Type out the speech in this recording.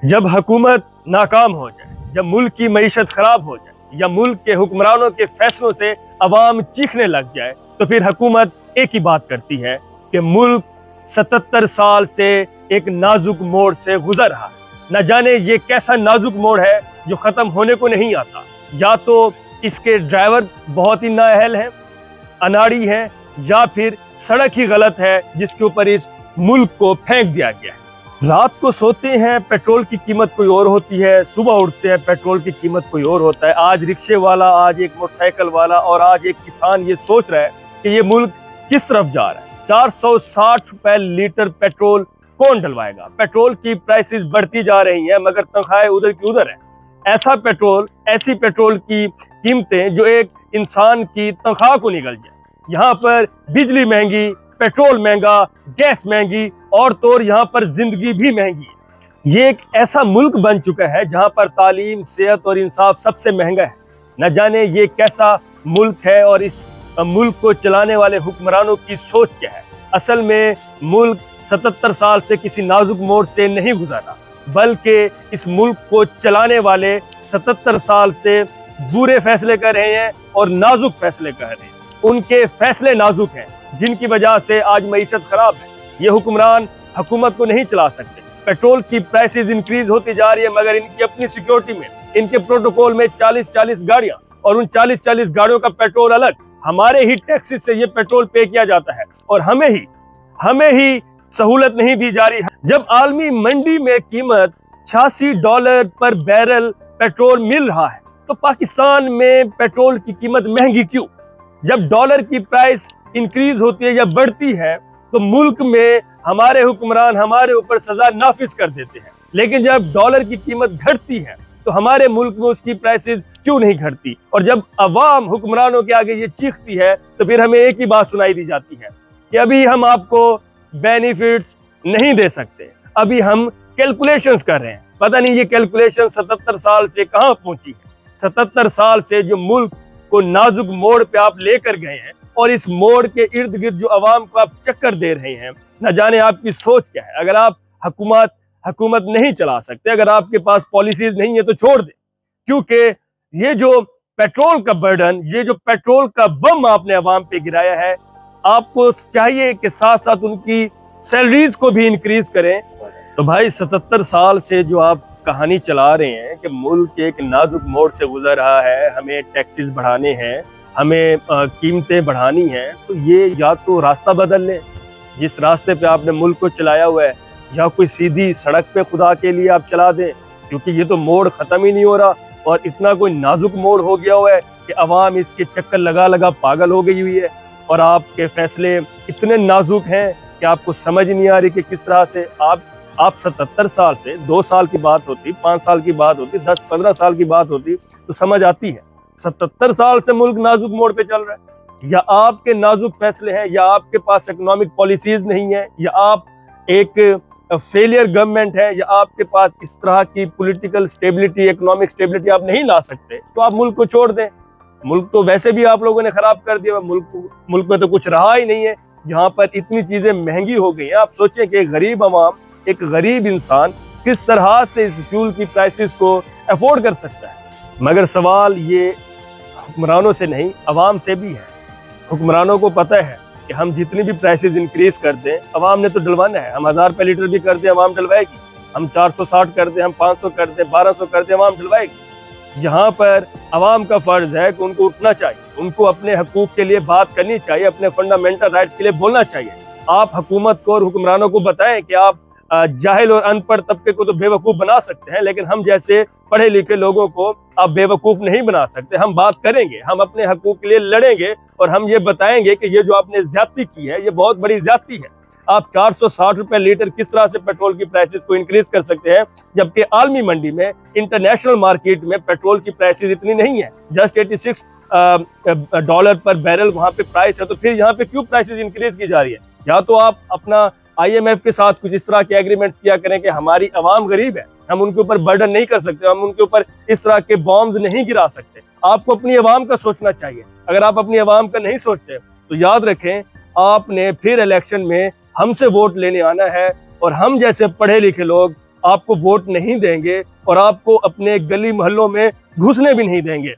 जब हुकूमत नाकाम हो जाए, जब मुल्क की मईशत खराब हो जाए या मुल्क के हुक्मरानों के फैसलों से अवाम चीखने लग जाए, तो फिर हुकूमत एक ही बात करती है कि मुल्क 77 साल से एक नाजुक मोड़ से गुजर रहा है। न जाने ये कैसा नाजुक मोड़ है जो ख़त्म होने को नहीं आता। या तो इसके ड्राइवर बहुत ही नाअहल हैं, अनाड़ी हैं, या फिर सड़क ही गलत है जिसके ऊपर इस मुल्क को फेंक दिया गया है। रात को सोते हैं पेट्रोल की कीमत कोई और होती है, सुबह उठते हैं पेट्रोल की कीमत कोई और होता है। आज रिक्शे वाला, आज एक मोटरसाइकिल वाला और आज एक किसान ये सोच रहा है कि ये मुल्क किस तरफ जा रहा है। 460 रुपए लीटर पेट्रोल कौन डलवाएगा। पेट्रोल की प्राइसेस बढ़ती जा रही हैं मगर तनख्वाहें उधर की उधर है। ऐसा पेट्रोल, ऐसी पेट्रोल की कीमतें जो एक इंसान की तनख्वाह को निकल जाए। यहाँ पर बिजली महंगी, पेट्रोल महंगा, गैस महंगी और तो और यहाँ पर जिंदगी भी महंगी है। ये एक ऐसा मुल्क बन चुका है जहाँ पर तालीम, सेहत और इंसाफ सबसे महंगा है। न जाने ये कैसा मुल्क है और इस मुल्क को चलाने वाले हुक्मरानों की सोच क्या है। असल में मुल्क 77 साल से किसी नाजुक मोड़ से नहीं गुजरा, बल्कि इस मुल्क को चलाने वाले 77 साल से बुरे फैसले कर रहे हैं और नाजुक फैसले कर रहे हैं। उनके फैसले नाजुक हैं जिनकी वजह से आज मईशत खराब है। ये हुक्मरान हुकूमत को नहीं चला सकते। पेट्रोल की प्राइसेस इंक्रीज होती जा रही है मगर इनकी अपनी सिक्योरिटी में, इनके प्रोटोकॉल में 40-40 गाड़ियां और उन 40-40 गाड़ियों का पेट्रोल अलग। हमारे ही टैक्सेस से ये पेट्रोल पे किया जाता है और हमें ही सहूलत नहीं दी जा रही है। जब आलमी मंडी में कीमत $86 पर बैरल पेट्रोल मिल रहा है तो पाकिस्तान में पेट्रोल की कीमत महंगी क्यों? जब डॉलर की प्राइस इंक्रीज होती है या बढ़ती है तो मुल्क में हमारे हुक्मरान हमारे ऊपर सजा नाफिज कर देते हैं, लेकिन जब डॉलर की कीमत घटती है तो हमारे मुल्क में उसकी प्राइसेस क्यों नहीं घटती? और जब अवाम हुक्मरानों के आगे ये चीखती है तो फिर हमें एक ही बात सुनाई दी जाती है कि अभी हम आपको बेनिफिट्स नहीं दे सकते, अभी हम कैलकुलेशंस कर रहे हैं। पता नहीं ये कैलकुलेशन 77 साल से कहाँ पहुंची है। 77 साल से जो मुल्क को नाजुक मोड़ पे आप लेकर गए हैं और इस मोड़ के इर्द गिर्द जो अवाम को आप चक्कर दे रहे हैं, न जाने आपकी सोच क्या है। अगर आप हुकूमत नहीं चला सकते, अगर आपके पास पॉलिसीज नहीं है तो छोड़ दें, क्योंकि ये जो पेट्रोल का बर्डन, ये जो पेट्रोल का बम आपने अवाम पे गिराया है, आपको चाहिए कि साथ साथ उनकी सैलरीज को भी इंक्रीज करें। तो भाई 77 साल से जो आप कहानी चला रहे हैं कि मुल्क एक नाजुक मोड़ से गुजर रहा है, हमें टैक्सेस बढ़ाने हैं, हमें कीमतें बढ़ानी हैं, तो ये या तो रास्ता बदल लें जिस रास्ते पे आपने मुल्क को चलाया हुआ है, या कोई सीधी सड़क पे खुदा के लिए आप चला दें, क्योंकि ये तो मोड़ ख़त्म ही नहीं हो रहा और इतना कोई नाजुक मोड़ हो गया हुआ है कि अवाम इसके चक्कर लगा लगा पागल हो गई हुई है। और आपके फैसले इतने नाजुक हैं कि आपको समझ नहीं आ रही कि किस तरह से आप 77 साल से 2 साल की बात होती, 5 साल की बात होती, 10-15 साल की बात होती तो समझ आती है। 77 साल से मुल्क नाजुक मोड़ पे चल रहा है। या आपके नाजुक फैसले हैं, या आपके पास इकोनॉमिक पॉलिसीज नहीं है, या आप एक फेलियर गवर्नमेंट है, या आपके पास इस तरह की पॉलिटिकल स्टेबिलिटी, इकोनॉमिक स्टेबिलिटी आप नहीं ला सकते, तो आप मुल्क को छोड़ दें। मुल्क तो वैसे भी आप लोगों ने खराब कर दिया, मुल्क में तो कुछ रहा ही नहीं है। जहाँ पर इतनी चीजें महंगी हो गई हैं, आप सोचें कि गरीब अवाम, एक गरीब इंसान किस तरह से इस फ्यूल की प्राइसेस को अफोर्ड कर सकता है। मगर सवाल ये हुक्मरानों से नहीं, अवाम से भी है। हुक्मरानों को पता है कि हम जितनी भी प्राइसेस इंक्रीज कर दें, अवाम ने तो डलवाना है। हम 1000 रुपये लीटर भी कर दें, अवाम डलवाएगी। हम 460 कर दें, हम 500 कर दें, 1200 कर दें, अवाम डलवाएगी। यहाँ पर अवाम का फर्ज है कि उनको उठना चाहिए, उनको अपने हकूक के लिए बात करनी चाहिए, अपने फंडामेंटल राइट्स के लिए बोलना चाहिए। आप हुकूमत को और हुक्मरानों को बताएं कि आप जाहिल और अनपढ़ तबके को तो बेवकूफ़ बना सकते हैं, लेकिन हम जैसे पढ़े लिखे लोगों को आप बेवकूफ़ नहीं बना सकते। हम बात करेंगे, हम अपने हकूक के लिए लड़ेंगे और हम ये बताएंगे कि ये जो आपने ज्यादती की है ये बहुत बड़ी ज्यादती है। आप 460 रुपये लीटर किस तरह से पेट्रोल की प्राइसेस को इंक्रीज कर सकते हैं, जबकि आलमी मंडी में, इंटरनेशनल मार्केट में पेट्रोल की प्राइसेस इतनी नहीं है। जस्ट $86 पर बैरल वहाँ पे प्राइस है, तो फिर यहाँ पे क्यों प्राइसेस इंक्रीज की जा रही है? या तो आप अपना IMF के साथ कुछ इस तरह के एग्रीमेंट्स किया करें कि हमारी आवाम गरीब है, हम उनके ऊपर बर्डन नहीं कर सकते, हम उनके ऊपर इस तरह के बॉम्ब्स नहीं गिरा सकते। आपको अपनी आवाम का सोचना चाहिए। अगर आप अपनी आवाम का नहीं सोचते तो याद रखें, आपने फिर इलेक्शन में हमसे वोट लेने आना है और हम जैसे पढ़े लिखे लोग आपको वोट नहीं देंगे और आपको अपने गली मोहल्लों में घुसने भी नहीं देंगे।